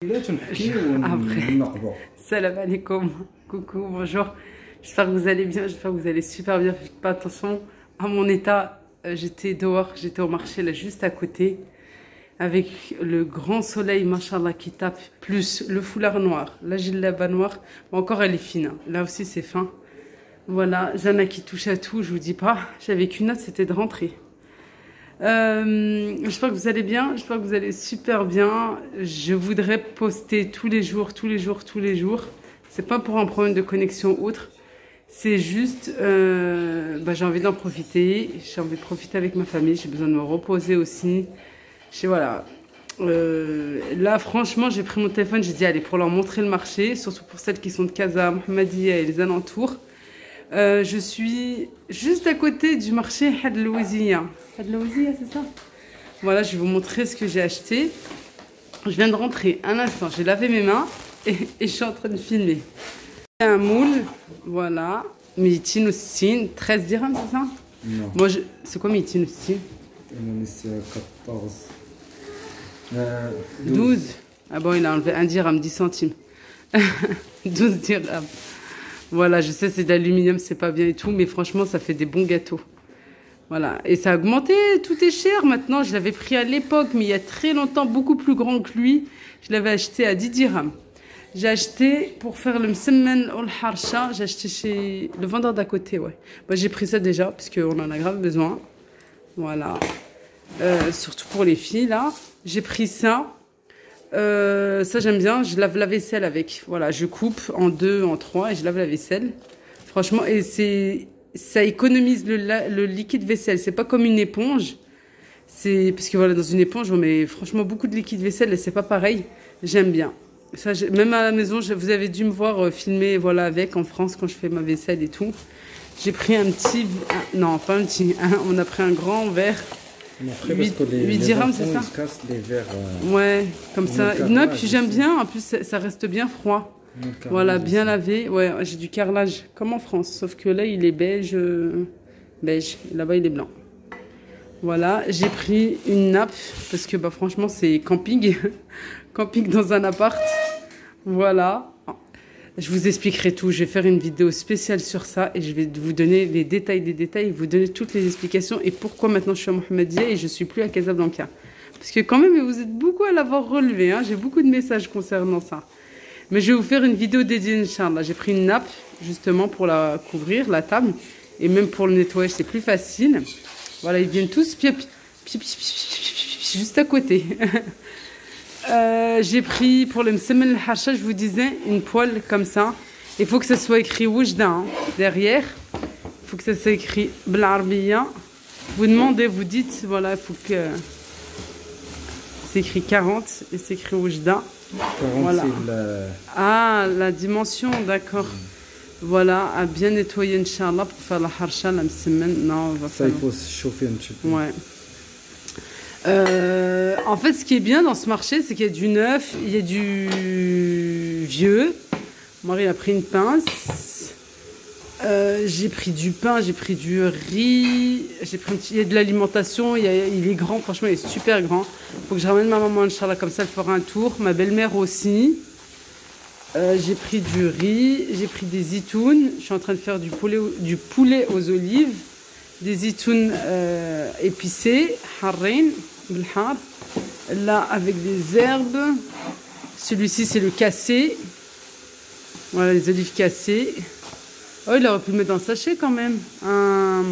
Après, salam alaikum, coucou, bonjour. J'espère que vous allez bien, j'espère que vous allez super bien. Faites pas attention à mon état. J'étais dehors, j'étais au marché là juste à côté, avec le grand soleil, machallah, qui tape, plus le foulard noir, la djellaba noire. Bon, encore elle est fine, hein. Là aussi c'est fin. Voilà, Jana qui touche à tout, je vous dis pas. J'avais qu'une note, c'était de rentrer. J'espère que vous allez bien, j'espère que vous allez super bien. Je voudrais poster tous les jours. C'est pas pour un problème de connexion ou autre. C'est juste, j'ai envie d'en profiter. J'ai envie de profiter avec ma famille. J'ai besoin de me reposer aussi. Voilà. Là, franchement, j'ai pris mon téléphone. J'ai dit, allez, pour leur montrer le marché, surtout pour celles qui sont de Casa, Mohammedia et les alentours. Je suis juste à côté du marché Hadlouziya. Hadlouziya, c'est ça? Voilà, je vais vous montrer ce que j'ai acheté. Je viens de rentrer un instant, j'ai lavé mes mains et je suis en train de filmer. Un moule, voilà, Mitinoustine, 13 dirhams, c'est ça? Non. Moi, c'est quoi Mitinoustine? C'est 14. 12. Ah bon, il a enlevé 1 dirham, 10 centimes. 12 dirhams. Voilà, je sais, c'est d'aluminium, c'est pas bien et tout, mais franchement, ça fait des bons gâteaux. Voilà, et ça a augmenté, tout est cher maintenant. Je l'avais pris à l'époque, mais il y a très longtemps, beaucoup plus grand que lui. Je l'avais acheté à 10 dirhams. J'ai acheté pour faire le msemmen ol harsha, j'ai acheté chez le vendeur d'à côté, ouais. Moi, j'ai pris ça déjà, parce qu'on en a grave besoin. Voilà. Surtout pour les filles, là. J'ai pris ça. Ça j'aime bien, je lave la vaisselle avec. Voilà, je coupe en 2, en 3 et je lave la vaisselle. Franchement, et ça économise le liquide vaisselle. C'est pas comme une éponge. Parce que voilà, dans une éponge, on met franchement beaucoup de liquide vaisselle et c'est pas pareil. J'aime bien. Ça, même à la maison, vous avez dû me voir filmer voilà, avec en France quand je fais ma vaisselle et tout. J'ai pris un petit... non, pas un petit. On a pris un grand verre. Après, 8 dirhams, c'est ça? Ils se cassent les verres. Ouais, comme ça. Non, puis j'aime bien. En plus, ça reste bien froid. Voilà, bien lavé. Ouais, j'ai du carrelage, comme en France. Sauf que là, il est beige. Beige. Là-bas, il est blanc. Voilà, j'ai pris une nappe. Parce que, franchement, c'est camping. Camping dans un appart. Voilà. Je vous expliquerai tout. Je vais faire une vidéo spéciale sur ça et je vais vous donner les détails des détails, vous donner toutes les explications et pourquoi maintenant je suis à Mohammedia et je suis plus à Casablanca. Parce que quand même, vous êtes beaucoup à l'avoir relevé. Hein. J'ai beaucoup de messages concernant ça. Mais je vais vous faire une vidéo dédiée, Inch'Allah. J'ai pris une nappe justement pour la couvrir, la table. Et même pour le nettoyage, c'est plus facile. Voilà, ils viennent tous juste à côté. J'ai pris pour le msemmen al-harsha, je vous disais, une poêle comme ça. Il faut que ça soit écrit Oujda hein, derrière. Il faut que ça soit écrit Blarbiya. Vous demandez, vous dites, voilà, il faut que c'est écrit 40 et c'est écrit Oujda. 40, voilà. La dimension, d'accord. Voilà, à bien nettoyer, Inch'Allah, pour faire la harsha, la msemmen. Non, ça, il faut se chauffer un petit peu. Ouais. En fait, ce qui est bien dans ce marché, c'est qu'il y a du neuf, il y a du vieux. Mon mari a pris une pince. J'ai pris du pain, j'ai pris du riz. Il y a de l'alimentation, il est grand, franchement, il est super grand. Il faut que je ramène ma maman, Inch'Allah, comme ça, elle fera un tour. Ma belle-mère aussi. J'ai pris du riz, j'ai pris des zitounes. Je suis en train de faire du poulet aux olives. Des zitounes épicées, harrin, bilhar. Là, avec des herbes. Celui-ci, c'est le cassé. Voilà, les olives cassées. Oh, il aurait pu le mettre dans le sachet quand même. Un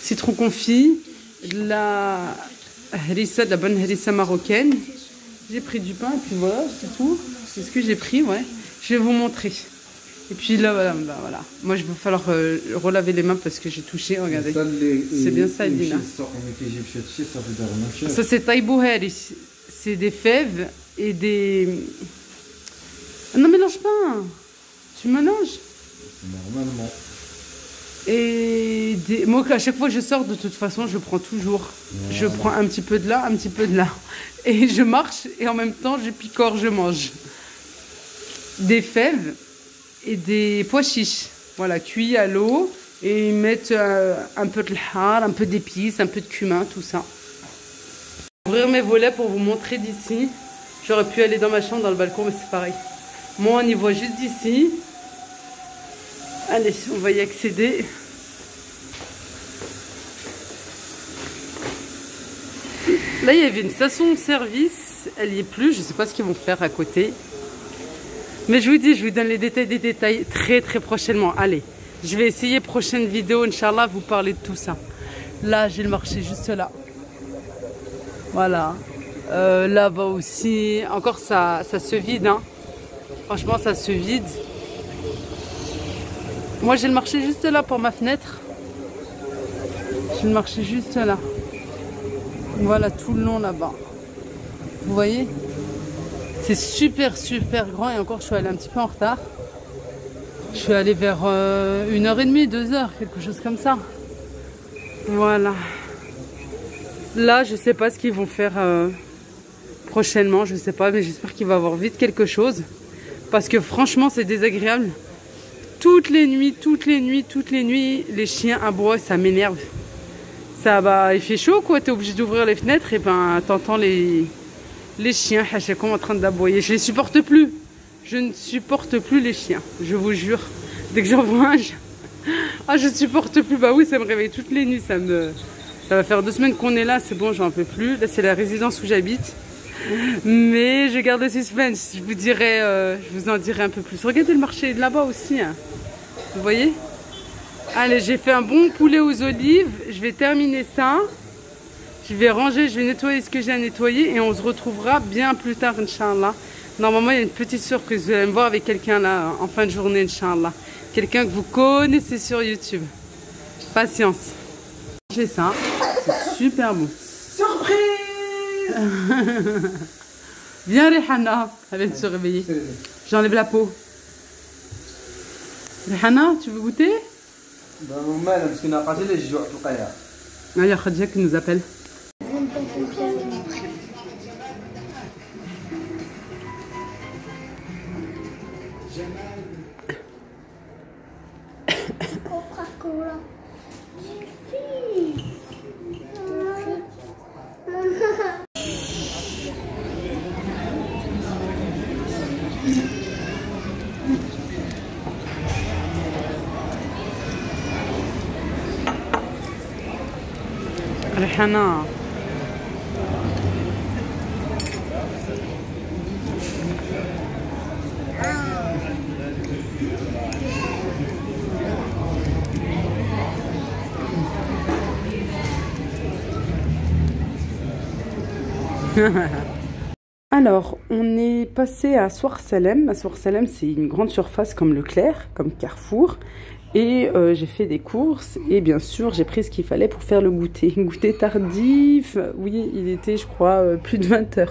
citron confit. De la harissa, de la bonne harissa marocaine. J'ai pris du pain et puis voilà, c'est tout. C'est ce que j'ai pris, ouais. Je vais vous montrer. Et puis là, voilà. Moi, il va falloir relaver les mains parce que j'ai touché. Regardez. C'est bien ça, Edina. Ça, c'est taïbouher ici. C'est des fèves et des... Non, mélange pas. Tu mélanges. Normalement. Et moi, à chaque fois que je sors, de toute façon, je prends toujours. Voilà. Je prends un petit peu de là, un petit peu de là. Et je marche et en même temps, je picore, je mange. Des fèves et des pois chiches, voilà, cuits à l'eau, et ils mettent un peu de lhar, un peu d'épices, un peu de cumin, tout ça. Ouvrir mes volets pour vous montrer d'ici. J'aurais pu aller dans ma chambre, dans le balcon, mais c'est pareil. Moi, on y voit juste d'ici. Allez, on va y accéder. Là, il y avait une station-service. Elle n'y est plus. Je ne sais pas ce qu'ils vont faire à côté. Mais je vous dis, je vous donne les détails des détails très très prochainement. Allez, je vais essayer prochaine vidéo, Inch'Allah, vous parler de tout ça. Là, j'ai le marché juste là. Voilà. Là-bas aussi. Encore, ça se vide. Hein. Franchement, ça se vide. Moi, j'ai le marché juste là pour ma fenêtre. J'ai le marché juste là. Voilà, tout le long là-bas. Vous voyez? C'est super, super grand. Et encore, je suis allée un petit peu en retard. Je suis allée vers 1h30, 2h, quelque chose comme ça. Voilà. Là, je sais pas ce qu'ils vont faire prochainement. Je sais pas, mais j'espère qu'il va y avoir vite quelque chose. Parce que franchement, c'est désagréable. Toutes les nuits, les chiens aboient, ça m'énerve. Ça, bah, il fait chaud, quoi. T'es obligé d'ouvrir les fenêtres et ben, t'entends les chiens en train d'aboyer. Je les supporte plus. Je ne supporte plus les chiens, je vous jure. Dès que j'en vois un, je supporte plus. Bah oui, ça me réveille toutes les nuits. Ça va faire 2 semaines qu'on est là, c'est bon, j'en peux plus. Là, c'est la résidence où j'habite. Mais je garde le suspense. Je vous en dirai un peu plus. Regardez le marché de là-bas aussi. Hein. Vous voyez? Allez, j'ai fait un bon poulet aux olives. Je vais terminer ça. Je vais ranger, je vais nettoyer ce que j'ai à nettoyer. Et on se retrouvera bien plus tard, Inch'Allah. Normalement, il y a une petite surprise. Vous allez me voir avec quelqu'un là, en fin de journée, Inch'Allah. Quelqu'un que vous connaissez sur YouTube. Patience. J'ai ça. C'est super bon. Surprise! Viens, Rihana. Elle vient de se réveiller. J'enlève la peau. Rihana, tu veux goûter? Ben, normal, parce qu'on a raté les jours tout à l'heure. Ah, il y a Khadija qui nous appelle. Coca-Cola. Rihana. Alors, on est passé à Soir Salem. À Soir Salem, c'est une grande surface comme Leclerc, comme Carrefour. Et j'ai fait des courses et bien sûr, j'ai pris ce qu'il fallait pour faire le goûter. Goûter tardif, oui, il était, je crois, plus de 20 h.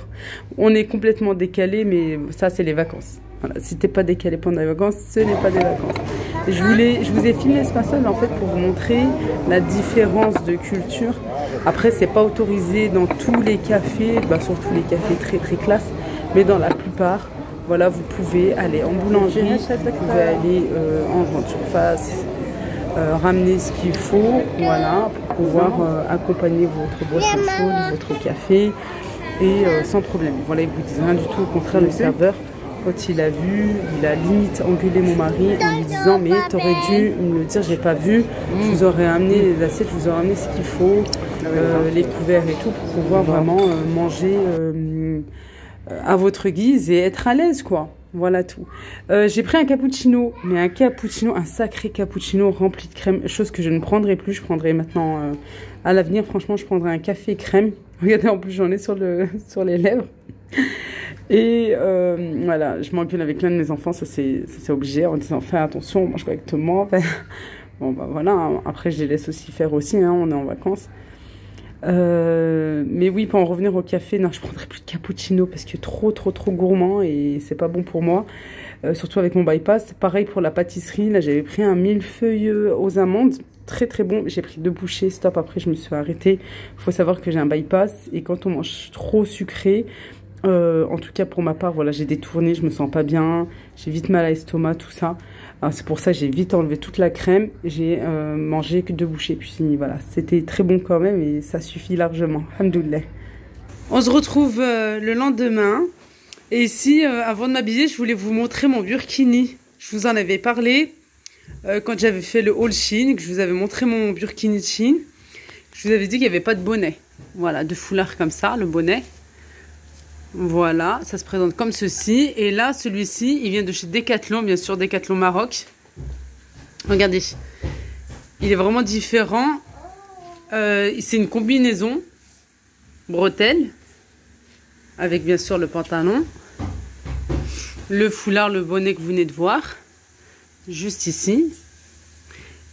On est complètement décalé, mais ça, c'est les vacances. Voilà, si t'es pas décalé pendant les vacances, ce n'est pas des vacances. Et je vous ai filmé ce passage en fait pour vous montrer la différence de culture. Après, c'est pas autorisé dans tous les cafés, bah, surtout les cafés très très classe, mais dans la plupart. Voilà, vous pouvez aller en boulangerie, vous pouvez aller en grande surface, ramener ce qu'il faut, voilà, pour pouvoir accompagner votre boisson chaude, votre café, et sans problème. Voilà, ils vous disent rien du tout, au contraire, le serveur, quand il a vu, il a limite engueulé mon mari en lui disant « mais t'aurais dû me le dire, j'ai pas vu, je vous aurais amené les assiettes, je vous aurais amené ce qu'il faut, les couverts et tout, pour pouvoir vraiment manger... à votre guise et être à l'aise, quoi. Voilà tout. J'ai pris un cappuccino, mais un sacré cappuccino rempli de crème, chose que je ne prendrai plus. Je prendrai maintenant à l'avenir, franchement, je prendrai un café crème. Regardez, en plus, j'en ai sur les lèvres. Et voilà, je m'engueule avec l'un de mes enfants, ça c'est obligé, en disant fais attention, on mange correctement. Bon, bah voilà, hein. Après, je les laisse aussi faire aussi, hein, on est en vacances. Mais oui, pour en revenir au café, non, je prendrai plus de cappuccino parce que trop gourmand et c'est pas bon pour moi, surtout avec mon bypass. Pareil pour la pâtisserie, là j'avais pris un millefeuille aux amandes, très bon, j'ai pris 2 bouchées, stop, après je me suis arrêtée. Il faut savoir que j'ai un bypass et quand on mange trop sucré, en tout cas pour ma part, voilà, j'ai détourné, je me sens pas bien, j'ai vite mal à l'estomac, tout ça. C'est pour ça que j'ai vite enlevé toute la crème. J'ai mangé que 2 bouchées. Puis voilà, c'était très bon quand même et ça suffit largement. Alhamdoulilah. On se retrouve le lendemain. Et ici, avant de m'habiller, je voulais vous montrer mon burkini. Je vous en avais parlé quand j'avais fait le haul Shein, que je vous avais montré mon burkini de Shein. Je vous avais dit qu'il n'y avait pas de bonnet. Voilà, de foulard comme ça, le bonnet. Voilà, ça se présente comme ceci. Et là, celui-ci, il vient de chez Decathlon, bien sûr, Decathlon Maroc. Regardez, il est vraiment différent. C'est une combinaison bretelle, avec bien sûr le pantalon, le foulard, le bonnet que vous venez de voir, juste ici.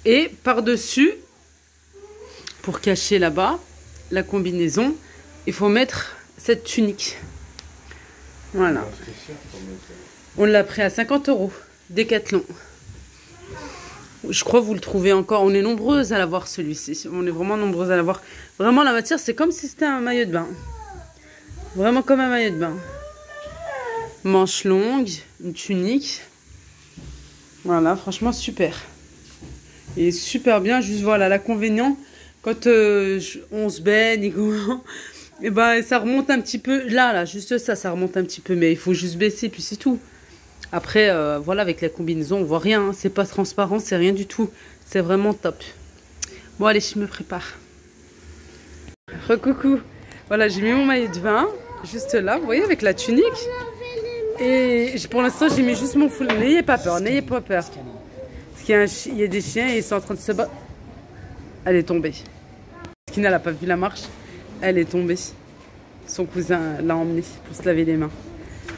Et par-dessus, pour cacher là-bas, la combinaison, il faut mettre cette tunique. Voilà. On l'a pris à 50 €, Decathlon. Je crois que vous le trouvez encore. On est nombreuses à l'avoir, celui-ci. On est vraiment nombreuses à l'avoir. Vraiment, la matière, c'est comme si c'était un maillot de bain. Vraiment comme un maillot de bain. Manches longues, une tunique. Voilà, franchement, super. Et super bien. Juste, voilà, l'inconvénient, quand on se baigne et ben, ça remonte un petit peu. Là, juste ça, ça remonte un petit peu. Mais il faut juste baisser, puis c'est tout. Après, voilà, avec la combinaison, on voit rien. Hein. C'est pas transparent, c'est rien du tout. C'est vraiment top. Bon, allez, je me prépare. Recoucou. Voilà, j'ai mis mon maillot de bain, juste là, vous voyez, avec la tunique. Et pour l'instant, j'ai mis juste mon foulard. N'ayez pas peur, n'ayez pas peur. Parce qu'il y a des chiens et ils sont en train de se battre. Elle est tombée. Skina n'a pas vu la marche. Elle est tombée. Son cousin l'a emmenée pour se laver les mains.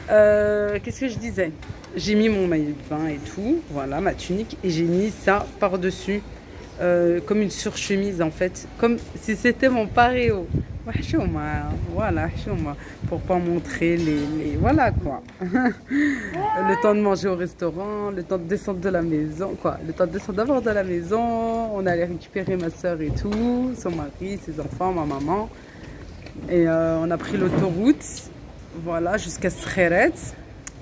Qu'est-ce que je disais? J'ai mis mon maillot de bain et tout, voilà, ma tunique, et j'ai mis ça par-dessus, comme une surchemise en fait, comme si c'était mon paréo. Voilà, pour pas montrer les voilà quoi. Le temps de manger au restaurant, le temps de descendre de la maison, quoi. Le temps de descendre d'abord de la maison, on allait récupérer ma soeur et tout, son mari, ses enfants, ma maman. Et on a pris l'autoroute, voilà, jusqu'à Skheret.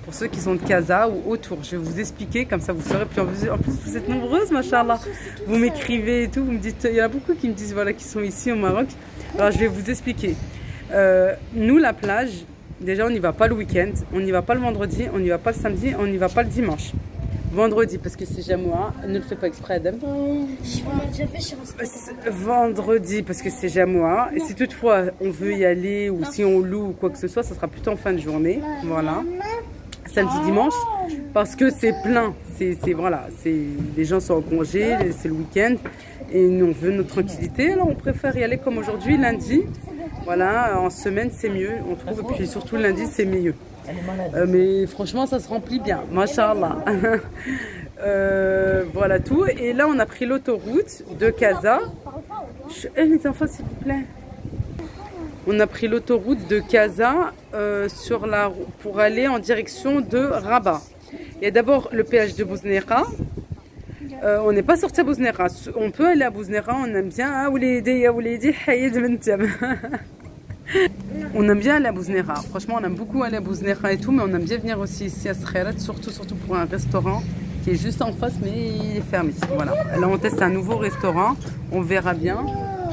Pour ceux qui sont de Casa ou autour, je vais vous expliquer, comme ça vous saurez. Puis en plus, vous êtes nombreuses, machallah. Vous m'écrivez et tout, vous me dites, il y en a beaucoup qui me disent, voilà, qui sont ici au Maroc. Alors je vais vous expliquer. Nous, la plage, déjà, on n'y va pas le week-end, on n'y va pas le vendredi, on n'y va pas le samedi, on n'y va pas le dimanche. Vendredi, parce que c'est Jamoua, ne le fais pas exprès, Adam. Vendredi, parce que c'est Jamoua. Et si toutefois on veut y aller ou si on loue ou quoi que ce soit, ça sera plutôt en fin de journée. Voilà. Samedi, dimanche, parce que c'est plein. Voilà, les gens sont en congé, c'est le week-end. Et nous, on veut notre tranquillité. Alors on préfère y aller comme aujourd'hui, lundi. Voilà, en semaine, c'est mieux, on trouve. Et puis surtout, lundi, c'est mieux. Mais franchement, ça se remplit bien. Masha'Allah. Voilà tout. Et là, on a pris l'autoroute de Casa. Les enfants, s'il vous plaît. On a pris l'autoroute de Casa pour aller en direction de Rabat. Il y a d'abord le péage de Bouznera. On n'est pas sorti à Bouznera. On peut aller à Bouznera, on aime bien. On aime bien aller à Bouznera. Franchement, on aime beaucoup aller à Bouznera et tout, mais on aime bien venir aussi ici à Skheret, surtout pour un restaurant qui est juste en face, mais il est fermé. Voilà. Là, on teste un nouveau restaurant. On verra bien.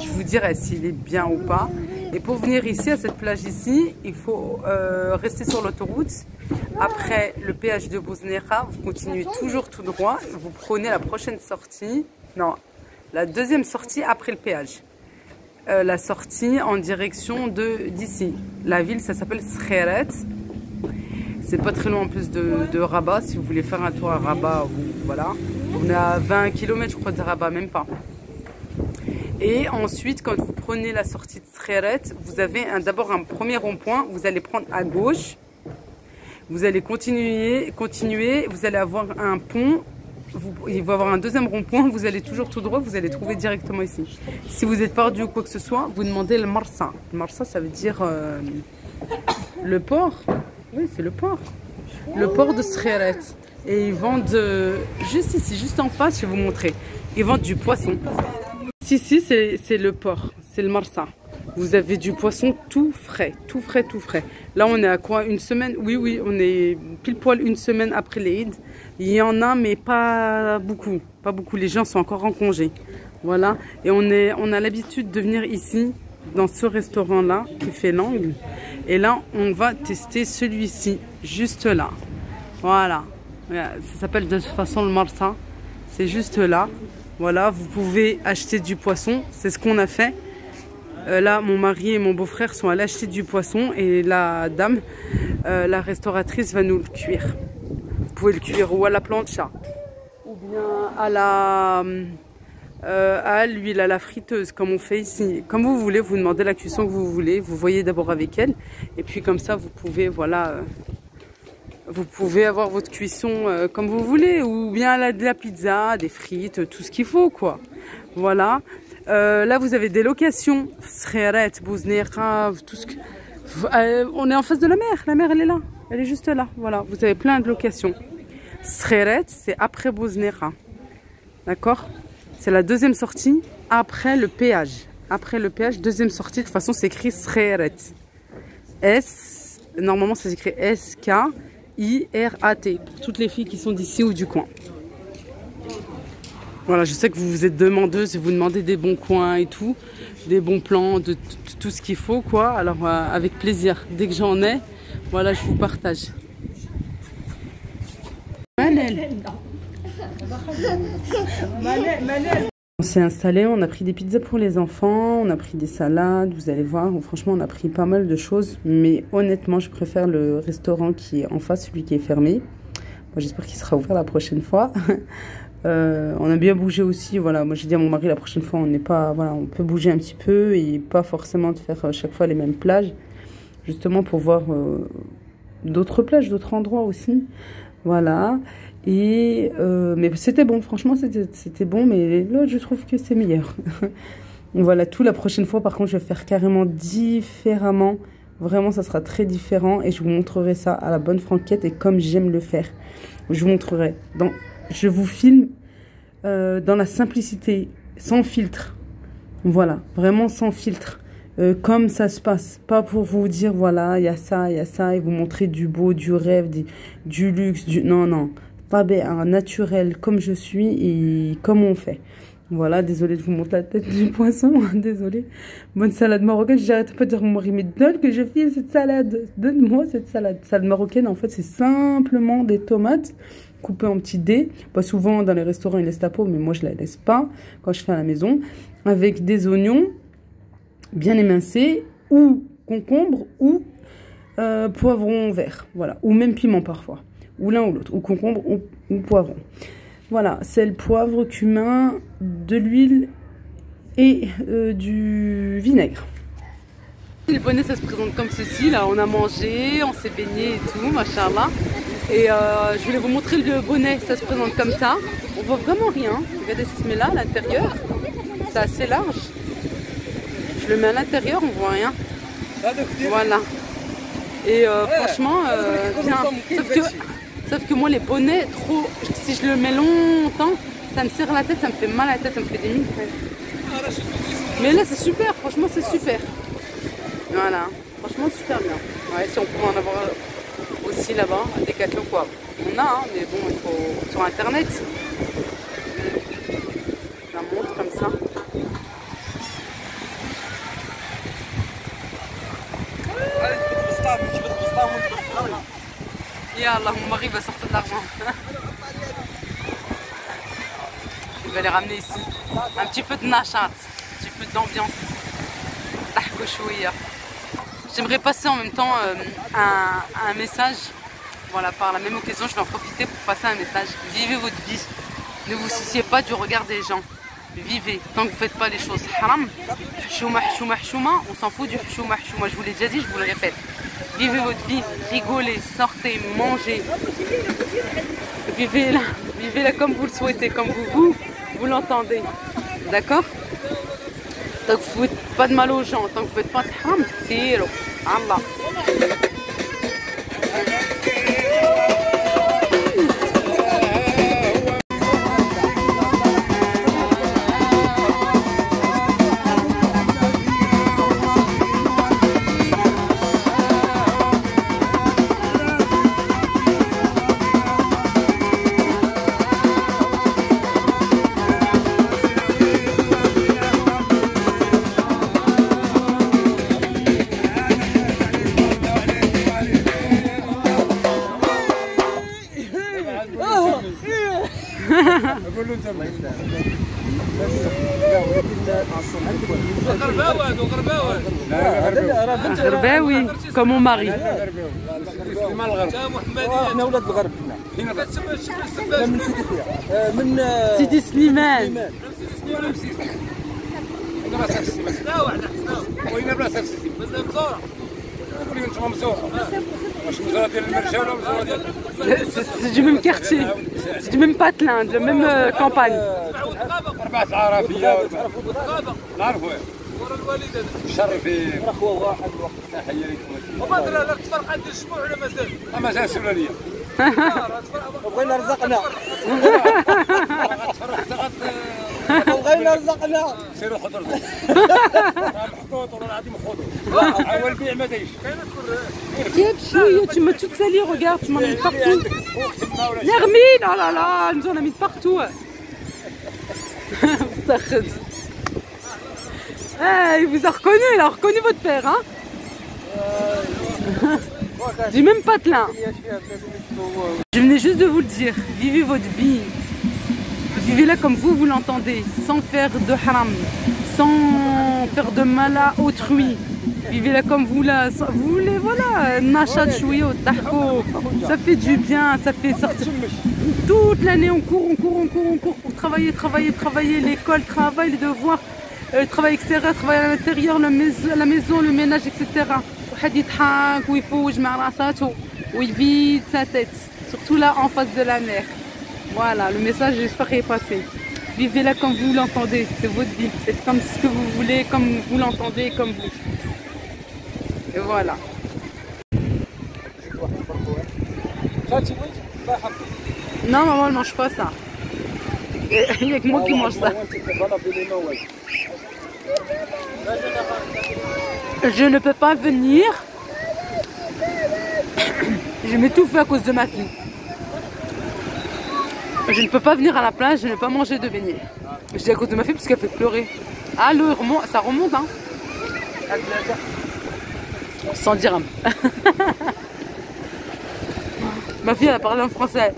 Je vous dirai s'il est bien ou pas. Et pour venir ici, à cette plage ici, il faut rester sur l'autoroute. Après le péage de Bouznera, vous continuez toujours tout droit. Vous prenez la prochaine sortie. Non, la deuxième sortie après le péage. La sortie en direction d'ici. La ville, ça s'appelle Skheret. C'est pas très loin en plus de Rabat. Si vous voulez faire un tour à Rabat, voilà. On est à 20 km, je crois, de Rabat, même pas. Et ensuite, quand vous prenez la sortie de Skheret, vous avez d'abord un premier rond-point. Vous allez prendre à gauche. Vous allez continuer. Vous allez avoir un pont. Il va y avoir un deuxième rond-point. Vous allez toujours tout droit. Vous allez trouver directement ici. Si vous êtes perdu ou quoi que ce soit, vous demandez le Marsa. Le Marsa, ça veut dire le port. Oui, c'est le port. Le port de Skheret. Et ils vendent juste ici, juste en face, je vais vous montrer. Ils vendent du poisson. Ici, c'est le port, c'est le Marsa. Vous avez du poisson tout frais, tout frais, tout frais. Là, on est à quoi? Une semaine? Oui, on est pile poil une semaine après l'Eid. Il y en a, mais pas beaucoup. Pas beaucoup, les gens sont encore en congé. Voilà, et on a l'habitude de venir ici, dans ce restaurant-là, qui fait l'angle. Et là, on va tester celui-ci, juste là. Voilà. Ça s'appelle de toute façon le marsa. C'est juste là. Voilà, vous pouvez acheter du poisson. C'est ce qu'on a fait. Là, mon mari et mon beau-frère sont allés acheter du poisson et la dame, la restauratrice, va nous le cuire. Vous pouvez le cuire ou à la plancha, ou bien à l'huile, à la friteuse, comme on fait ici. Comme vous voulez, vous demandez la cuisson que vous voulez. Vous voyez d'abord avec elle. Et puis comme ça, vous pouvez, voilà, vous pouvez avoir votre cuisson comme vous voulez. Ou bien de la pizza, des frites, tout ce qu'il faut, quoi. Voilà. Là, vous avez des locations. Tout ce que... on est en face de la mer. La mer, elle est là. Elle est juste là. Voilà. Vous avez plein de locations. Skheret, c'est après Bouznera. D'accord? C'est la deuxième sortie après le péage. Après le péage, deuxième sortie. De toute façon, c'est écrit Skheret. Normalement, ça s'écrit S-K-I-R-A-T. Pour toutes les filles qui sont d'ici ou du coin. Voilà, je sais que vous vous êtes demandeuse et vous demandez des bons coins et tout, des bons plans, de tout ce qu'il faut, quoi. Alors, avec plaisir, dès que j'en ai, voilà, je vous partage. On s'est installé, on a pris des pizzas pour les enfants, on a pris des salades, vous allez voir, franchement, on a pris pas mal de choses, mais honnêtement, je préfère le restaurant qui est en face, celui qui est fermé. Moi, j'espère qu'il sera ouvert la prochaine fois. On a bien bougé aussi, voilà. Moi j'ai dit à mon mari la prochaine fois on n'est pas, voilà, on peut bouger un petit peu et pas forcément de faire chaque fois les mêmes plages, justement pour voir d'autres plages, d'autres endroits aussi, voilà. Et mais c'était bon, franchement c'était bon, mais l'autre je trouve que c'est meilleur. Voilà, tout la prochaine fois par contre je vais faire carrément différemment, vraiment ça sera très différent et je vous montrerai ça à la bonne franquette et comme j'aime le faire, je vous montrerai je vous filme dans la simplicité, sans filtre. Voilà, vraiment sans filtre. Comme ça se passe. Pas pour vous dire, voilà, il y a ça, et vous montrer du beau, du rêve, du luxe. Non, non. Pas bien, naturel, comme je suis et comme on fait. Voilà, désolée de vous montrer la tête du poisson. Désolée. Bonne salade marocaine. J'arrête pas de dire à mon mari, mais donne que je file cette salade. Donne-moi cette salade. Salade marocaine, en fait, c'est simplement des tomates coupées en petits dés. Pas souvent dans les restaurants ils laissent la peau, mais moi je la laisse pas quand je fais à la maison. Avec des oignons bien émincés, ou concombre, ou poivron vert. Voilà, ou même piment parfois, ou l'un ou l'autre, ou concombre ou poivron. Voilà, sel, poivre, cumin, de l'huile et du vinaigre. Le bonnet, ça se présente comme ceci. Là, on a mangé, on s'est baigné et tout, machallah. Et je voulais vous montrer le bonnet, ça se présente comme ça. On voit vraiment rien. Regardez, ça se met là, à l'intérieur. C'est assez large. Je le mets à l'intérieur, on voit rien. Voilà. Et franchement, bien. Sauf que moi, les bonnets, trop, si je le mets longtemps, ça me serre la tête, ça me fait mal à la tête, ça me fait des migraines. Mais là, c'est super, franchement, c'est super. Voilà, franchement, super bien. Ouais, si on pouvait en avoir aussi là-bas, à Decathlon, quoi. On a, hein, mais bon, il faut sur Internet. Ça monte comme ça. Yallah, mon mari va sortir de l'argent. Il va les ramener ici. Un petit peu de nachat, un petit peu d'ambiance. J'aimerais passer en même temps un message. Voilà, par la même occasion, je vais en profiter pour passer un message. Vivez votre vie. Ne vous souciez pas du regard des gens. Vivez, tant que vous ne faites pas les choses haram. Chouma, chouma, chouma, on s'en fout du chouma, chouma. Je vous l'ai déjà dit, je vous le répète. Vivez votre vie, rigolez, sortez, mangez. Vivez-la comme vous le souhaitez, comme vous l'entendez. D'accord? Tant que vous ne faites pas de mal aux gens, tant que vous ne faites pas de haram, c'est Allah. اقول له انت غرباوي هذو غرباوي لا غرباوي كومون ماري ما الغرب احنا ولاد الغرب هنا من سيدي خويا من سيدي سليمان انا ما سافرتش لا واحد وين بلا سافرتي بزاف مزوره قولي انتم مزوره واش مزوره ديال المرجه ولا مزوره ديال C'est du même quartier, c'est du même patelin, de la même campagne. 4 عرفيه نعرفوا ورا الوالد الشر في اخوه واحد تحيه لكم وبدر لا تفرق عند الجموع ولا مازال مازال السولانيه بغينا رزقنا بغينا رزقنا سيروا خذوا رزق محطوط والله العظيم خذوا عاول البيع ما دايش Regarde, chouille, tu m'as toute salie, regarde, tu m'en as mis partout. Nermine, oh là là, elle nous en a mis partout. Il vous a reconnu, il a reconnu votre père, hein. Du même patelin. Je venais juste de vous le dire, vivez votre vie. Vivez-la comme vous l'entendez, sans faire de haram, sans faire de mal à autrui. Vivez-la comme vous voulez, voilà, nachat chouyo, tahko, ça fait du bien, ça fait sortir. Toute l'année on court pour travailler, l'école, travail, les devoirs, le travail extérieur, le travail à l'intérieur, la maison, le ménage, etc. Où il vide sa tête, surtout là en face de la mer. Voilà, le message j'espère qu'il est passé. Vivez-la comme vous l'entendez, c'est votre vie, c'est comme ce que vous voulez, comme vous l'entendez, comme vous. Et voilà. Non, maman, elle mange pas ça. Il n'y a que moi qui mange ça. Je ne peux pas venir. Je m'étouffe à cause de ma fille. Je ne peux pas venir à la plage, je ne peux pas manger de beignets. Je dis à cause de ma fille parce qu'elle fait pleurer. Ah, ça remonte, hein. 100 dirhams. Ma fille, elle a parlé en français.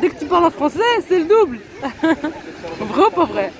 Dès que tu parles en français, c'est le double. Vrai ou pas vrai?